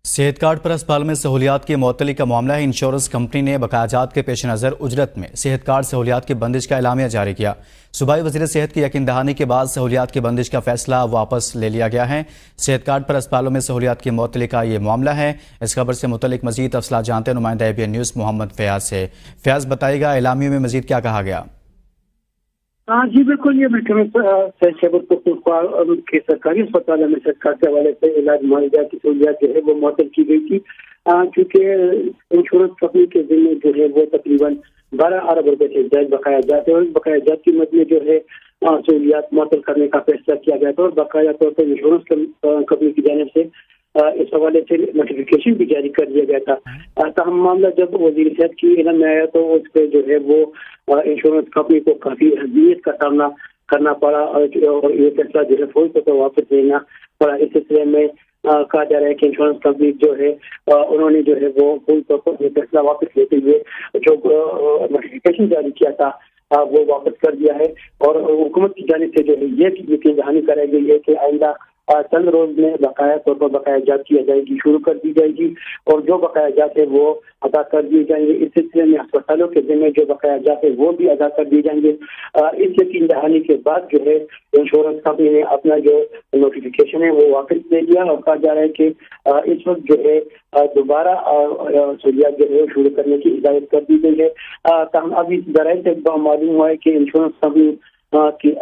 صحت کارڈ پر اسپتال میں سہولیات کی معطلی کا معاملہ ہے۔ انشورنس کمپنی نے بقایا جات کے پیش نظر اجرت میں صحت کارڈ سہولیات کی بندش کا اعلامیہ جاری کیا۔ صوبائی وزیر صحت کی یقین دہانی کے بعد سہولیات کی بندش کا فیصلہ واپس لے لیا گیا ہے۔ صحت کارڈ پر اسپتالوں میں سہولیات کی معطلی کا یہ معاملہ ہے۔ اس خبر سے متعلق مزید تفصیلات جانتے ہیں نمائندہ ABN نیوز محمد فیاض سے۔ فیاض، بتائے گا اعلامیے میں مزید کیا کہا گیا؟ جی بالکل، یہ محکمہ صحت خیبر پختونخوا کے سرکاری اسپتالوں میں صحت کارڈ کے حوالے سے علاج معالجہ کی سہولیات جو ہے وہ معطل کی گئی تھی، کیونکہ انشورنس کمپنی کے ذمہ جو ہے وہ تقریباً 12 ارب روپے سے زائد بقایا جات ہے، اور اس بقایا جات کی مد میں جو ہے سہولیات معطل کرنے کا فیصلہ کیا گیا تھا، اور باقاعدہ طور پر انشورنس کمپنی کی جانب سے اس حوالے سے نوٹیفیکیشن بھی جاری کر دیا گیا تھا۔ تاہم معاملہ جب وزیر صحت کی علم میں آیا تو اس پہ جو ہے وہ انشورنس کمپنی کو کافی اہمیت کا سامنا کرنا پڑا، اور یہ فیصلہ جو ہے فوری طور پر واپس لینا پڑا۔ اس سلسلے میں کہا جا رہا ہے کہ انشورنس کمپنی جو ہے انہوں نے جو ہے وہ فوری طور پر یہ فیصلہ واپس لیتے ہوئے جو نوٹیفیکیشن جاری کیا تھا وہ واپس کر دیا ہے، اور حکومت کی جانب سے جو ہے یہ یقین دہانی کرائی گئی ہے کہ آئندہ چند روز میں بقایا طور پر بقایا جات کی ادائیگی شروع کر دی جائے گی، اور جو بقایا جات ہے وہ ادا کر دیے جائیں گے۔ اس سلسلے میں ہسپتالوں کے ذمہ جو بقایا جات ہے وہ بھی ادا کر دیے جائیں گے۔ اس یقین دہانی کے بعد جو ہے انشورنس کمپنی نے اپنا جو نوٹیفیکیشن ہے وہ واپس لے لیا، اور کہا جا رہا ہے کہ اس وقت جو ہے دوبارہ سہولیات جو ہے شروع کرنے کی اجازت کر دی گئی ہے۔ تاہم ابھی ذرائع سے معلوم ہوا ہے کہ انشورنس کمپنی کی